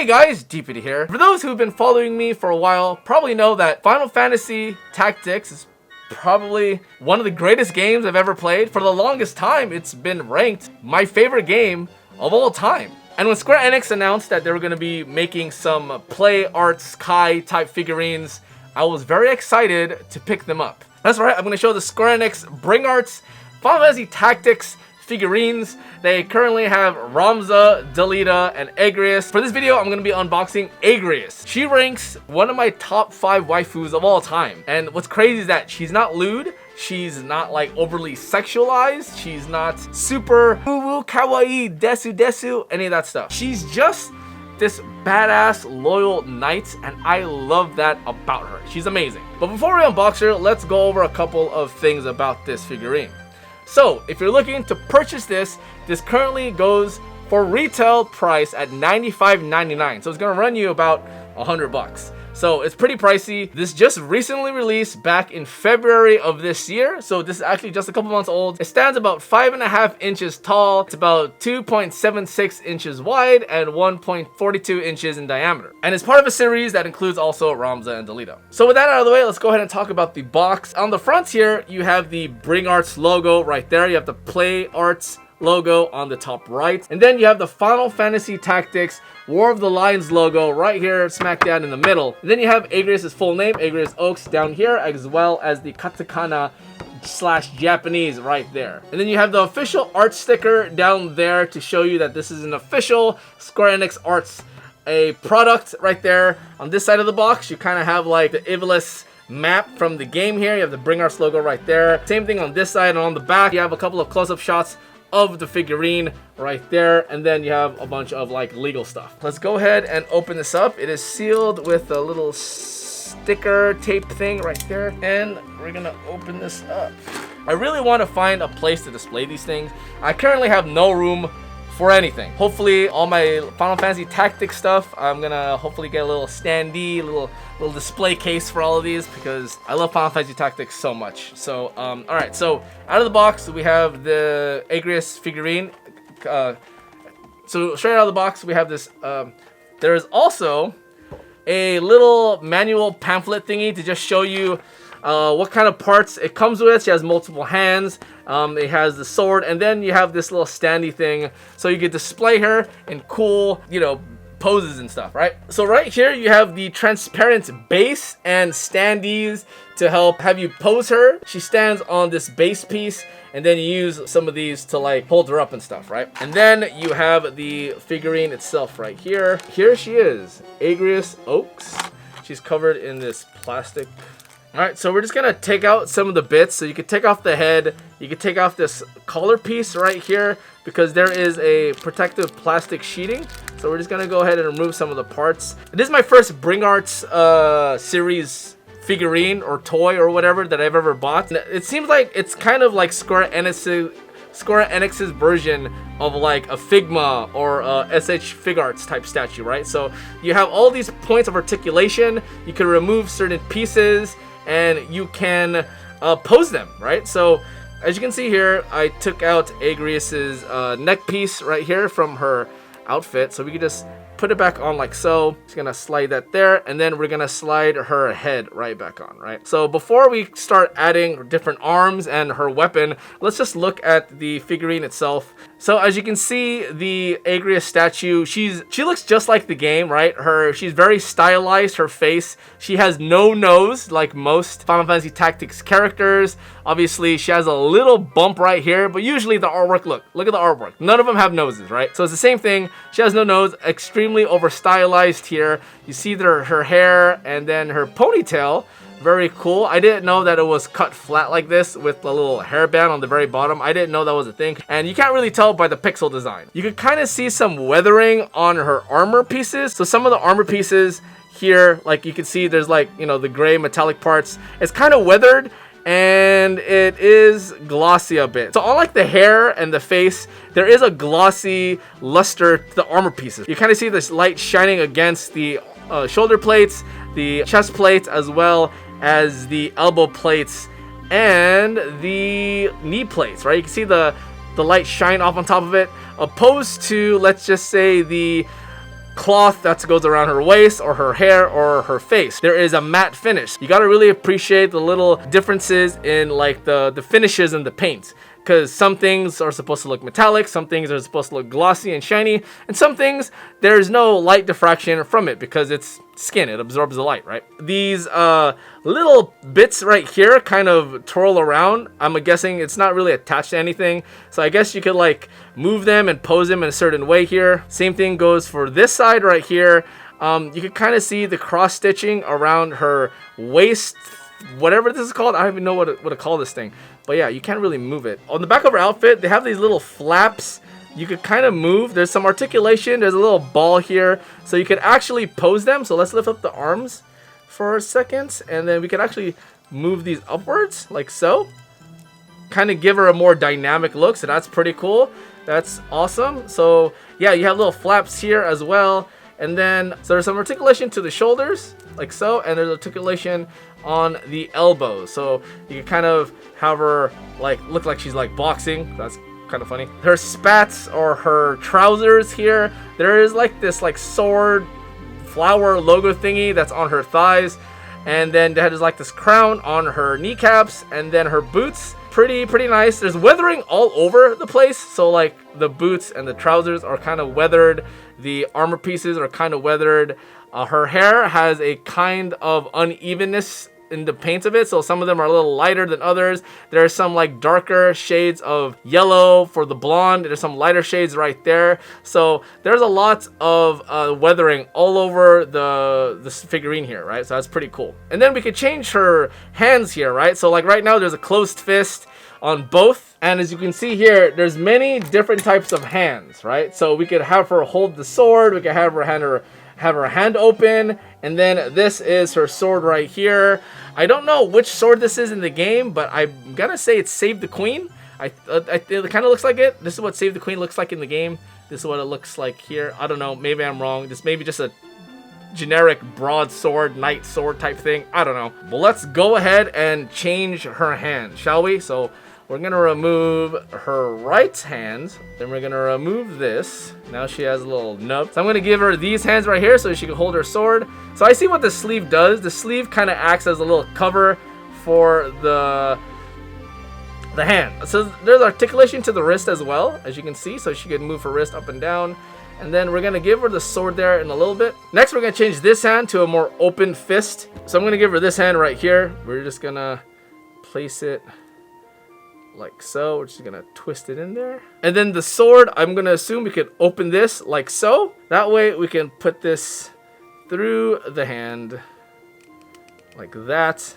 Hey guys, DPD here. For those who've been following me for a while, probably know that Final Fantasy Tactics is probably one of the greatest games I've ever played. For the longest time, it's been ranked my favorite game of all time. And when Square Enix announced that they were going to be making some Play Arts Kai type figurines, I was very excited to pick them up. That's right, I'm going to show the Square Enix Bring Arts Final Fantasy Tactics figurines. They currently have Ramza, Delita, and Agrias. For this video, I'm going to be unboxing Agrias. She ranks one of my top 5 waifus of all time. And what's crazy is that she's not lewd. She's not like overly sexualized. She's not super woo-woo, kawaii, desu, any of that stuff. She's just this badass, loyal knight, and I love that about her. She's amazing. But before we unbox her, let's go over a couple of things about this figurine. So, if you're looking to purchase this currently goes for retail price at $95.99. So it's gonna run you about $100. So it's pretty pricey. This just recently released back in February of this year. So this is actually just a couple months old. It stands about 5.5 inches tall. It's about 2.76 inches wide and 1.42 inches in diameter. And it's part of a series that includes also Ramza and Delita. So with that out of the way, let's go ahead and talk about the box. On the front here, you have the Bring Arts logo right there. You have the Play Arts logo on the top right. And then you have the Final Fantasy Tactics War of the Lions logo right here, smack down in the middle. And then you have Agrias' full name, Agrias Oaks, down here, as well as the katakana / Japanese right there. And then you have the official art sticker down there to show you that this is an official Square Enix Arts a product right there. On this side of the box, you kind of have like the Ivlis map from the game here. You have the Bring Arts logo right there. Same thing on this side, and on the back, you have a couple of close-up shots of the figurine right there, and then you have a bunch of like legal stuff. Let's go ahead and open this up. It is sealed with a little sticker tape thing right there, and we're gonna open this up. I really want to find a place to display these things. I currently have no room for anything. Hopefully all my Final Fantasy Tactics stuff, I'm gonna hopefully get a little standee, little display case for all of these, because I love Final Fantasy Tactics so much. So all right, so out of the box we have the Agrias figurine. So straight out of the box we have this. There is also a little manual pamphlet thingy to just show you what kind of parts it comes with. She has multiple hands. It has the sword, and then you have this little standy thing, so you can display her in cool, poses and stuff, right? So right here you have the transparent base and standees to help have you pose her. She stands on this base piece, and then you use some of these to like hold her up and stuff, right? And then you have the figurine itself right here. Here she is, Agrias Oaks. She's covered in this plastic. All right, so we're just gonna take out some of the bits. So you can take off the head, you can take off this collar piece right here, because there is a protective plastic sheeting. So we're just gonna go ahead and remove some of the parts. This is my first Bring Arts series figurine or toy or whatever that I've ever bought. It seems like it's kind of like Square Enix's version of like a Figma or a SH Figuarts type statue, right? So you have all these points of articulation. You can remove certain pieces, and you can pose them, right? So as you can see here, I took out Agrias's neck piece right here from her outfit, so we can just put it back on like so. Just gonna slide that there, and then we're gonna slide her head right back on, right? So before we start adding different arms and her weapon, let's just look at the figurine itself. So as you can see, the Agrias statue, she looks just like the game, right? She's very stylized, her face. She has no nose like most Final Fantasy Tactics characters. Obviously, she has a little bump right here, but usually the artwork, look at the artwork. None of them have noses, right? So it's the same thing. She has no nose, extremely over stylized here. You see her hair and then her ponytail. Very cool. I didn't know that it was cut flat like this with a little hairband on the very bottom. I didn't know that was a thing. And you can't really tell by the pixel design. You can kind of see some weathering on her armor pieces. So some of the armor pieces here, like you can see there's like, the gray metallic parts. It's kind of weathered, and it is glossy a bit. So unlike the hair and the face, there is a glossy luster to the armor pieces. You kind of see this light shining against the shoulder plates, the chest plates, as well as the elbow plates and the knee plates, right? You can see the light shine off on top of it, opposed to, let's just say, the cloth that goes around her waist or her hair or her face. There is a matte finish. You gotta really appreciate the little differences in like the finishes and the paint. Because some things are supposed to look metallic, some things are supposed to look glossy and shiny, and some things there's no light diffraction from it because it's skin, it absorbs the light, right? These little bits right here kind of twirl around. I'm guessing it's not really attached to anything, so I guess you could like move them and pose them in a certain way here. Same thing goes for this side right here. You can kind of see the cross stitching around her waist, whatever this is called. I don't even know what to call this thing. But yeah, you can't really move it. On the back of her outfit, they have these little flaps you could kind of move. There's some articulation. There's a little ball here. So you could actually pose them. So let's lift up the arms for a second. And then we can actually move these upwards like so. Kind of give her a more dynamic look. So that's pretty cool. That's awesome. So yeah, you have little flaps here as well. And then, so there's some articulation to the shoulders, like so, and there's articulation on the elbows. So you can kind of have her like look like she's like boxing. That's kind of funny. Her spats or her trousers here, there is like this like sword flower logo thingy that's on her thighs. And then there's like this crown on her kneecaps, and then her boots. Pretty nice. There's weathering all over the place. So like the boots and the trousers are kind of weathered. The armor pieces are kind of weathered. Her hair has a kind of unevenness in the paint of it, so some of them are a little lighter than others. There are some like darker shades of yellow for the blonde. There's some lighter shades right there. So there's a lot of weathering all over the figurine here, right? So that's pretty cool. And then we could change her hands here, right? So like right now there's a closed fist on both, and as you can see here, there's many different types of hands, right? So we could have her hold the sword, we could have her hand open, and then this is her sword right here. I don't know which sword this is in the game, but I'm gonna say it's Save the Queen. It kind of looks like it. This is what Save the Queen looks like in the game. This is what it looks like here. I don't know, maybe I'm wrong. This may be just a generic broadsword, knight sword type thing. I don't know. But let's go ahead and change her hand, shall we? So we're gonna remove her right hand, then we're gonna remove this. Now she has a little nub. So I'm gonna give her these hands right here so she can hold her sword. So I see what the sleeve does. The sleeve kind of acts as a little cover for the hand. So there's articulation to the wrist as well, as you can see, so she can move her wrist up and down. And then we're gonna give her the sword there in a little bit. Next, we're gonna change this hand to a more open fist. So I'm gonna give her this hand right here. We're just gonna place it like so. We're just gonna twist it in there. And then the sword, I'm gonna assume we could open this like so. That way we can put this through the hand like that.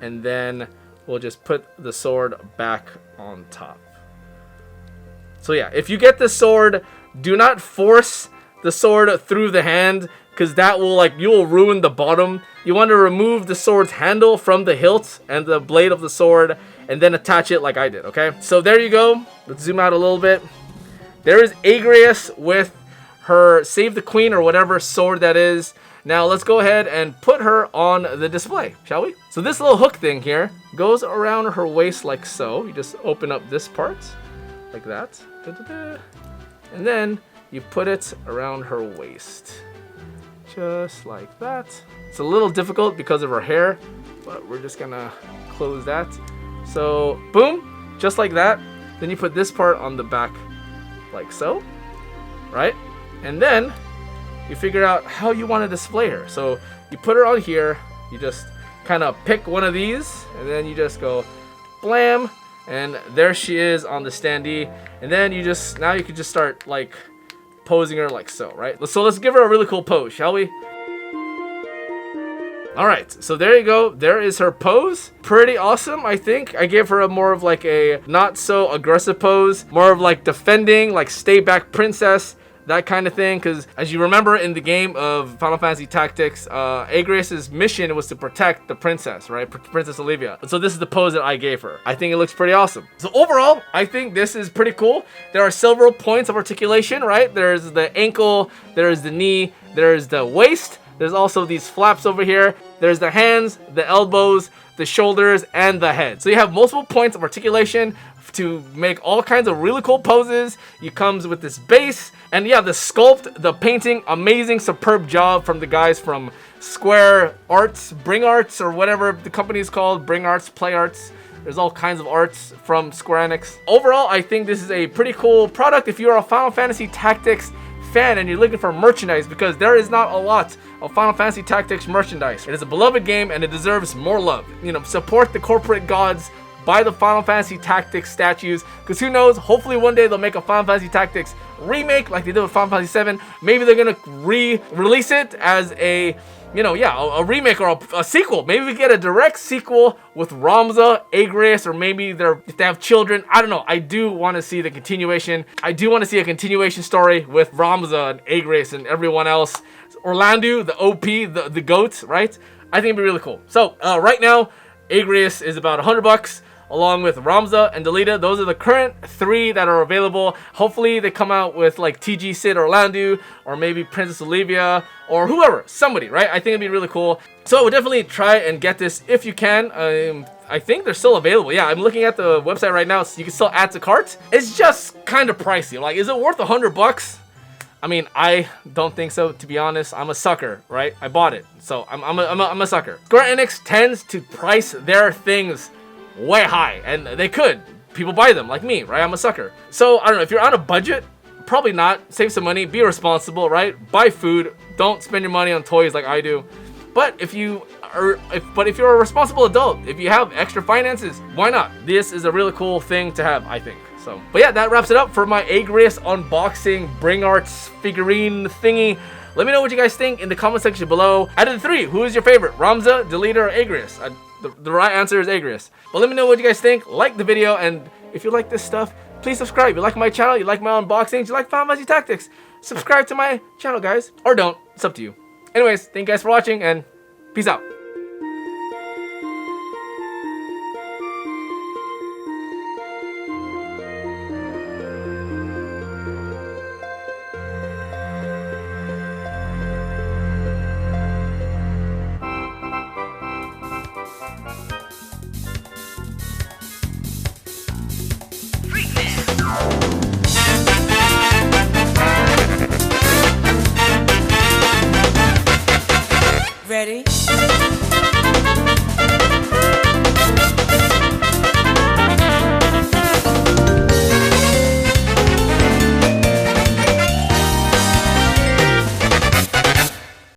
And then we'll just put the sword back on top. So yeah, if you get the sword, do not force the sword through the hand, because that will you will ruin the bottom. You want to remove the sword's handle from the hilt and the blade of the sword, and then attach it like I did, okay? So there you go. Let's zoom out a little bit. There is Agrias with her Save the Queen or whatever sword that is. Now let's go ahead and put her on the display, shall we? So this little hook thing here goes around her waist like so. You just open up this part like that. And then you put it around her waist. Just like that. It's a little difficult because of her hair, but we're just gonna close that. So boom, just like that. Then you put this part on the back like so, right? And then you figure out how you want to display her. So you put her on here, you just kind of pick one of these, and then you just go blam, and there she is on the standee. And then now you can just start posing her like so, right? So let's give her a really cool pose, shall we? All right, so there you go. There is her pose. Pretty awesome, I think. I gave her a more of a not so aggressive pose, more of defending, stay back princess, that kind of thing. Because as you remember in the game of Final Fantasy Tactics, Agrias' mission was to protect the princess, right? Princess Olivia. So this is the pose that I gave her. I think it looks pretty awesome. So overall, I think this is pretty cool. There are several points of articulation, right? There's the ankle, there's the knee, there's the waist. There's also these flaps over here. There's the hands, the elbows, the shoulders, and the head. So you have multiple points of articulation to make all kinds of really cool poses. It comes with this base, and yeah, the sculpt, the painting, amazing, superb job from the guys from Square Arts, Bring Arts, or whatever the company is called, Bring Arts, Play Arts. There's all kinds of arts from Square Enix. Overall, I think this is a pretty cool product if you're a Final Fantasy Tactics fan and you're looking for merchandise, because there is not a lot of Final Fantasy Tactics merchandise. It is a beloved game and it deserves more love. You know, support the corporate gods, buy the Final Fantasy Tactics statues, because who knows, hopefully one day they'll make a Final Fantasy Tactics remake like they did with Final Fantasy 7. Maybe they're gonna re-release it as a, you know, yeah, a remake or a sequel. Maybe we get a direct sequel with Ramza, Agrias, or maybe if they have children. I don't know. I do want to see the continuation. I do want to see a continuation story with Ramza and Agrias and everyone else. Orlando, the OP, the GOAT, right? I think it'd be really cool. So right now, Agrias is about $100. Along with Ramza and Delita. Those are the current 3 that are available. Hopefully they come out with like TG Sid Orlando, or maybe Princess Olivia, or whoever, somebody, right? I think it'd be really cool. So I would definitely try and get this if you can. I think they're still available. Yeah, I'm looking at the website right now, so you can still add to cart. It's just kind of pricey. Like, is it worth $100? I mean, I don't think so, to be honest. I'm a sucker, right? I bought it, so I'm a sucker. Square Enix tends to price their things way high, and they could. People buy them, like me, right? I'm a sucker. So, I don't know, if you're on a budget, probably not. Save some money, be responsible, right? Buy food, don't spend your money on toys like I do. But if you're a responsible adult, if you have extra finances, why not? This is a really cool thing to have, I think. So, but yeah, that wraps it up for my Agrias unboxing Bring Arts figurine thingy. Let me know what you guys think in the comment section below. Out of the 3, who is your favorite? Ramza, Delita, or Agrias? The right answer is Agrias. But let me know what you guys think. Like the video, and if you like this stuff, please subscribe. You like my channel, you like my unboxings, you like Final Fantasy Tactics, subscribe to my channel, guys. Or don't. It's up to you. Anyways, thank you guys for watching, and peace out.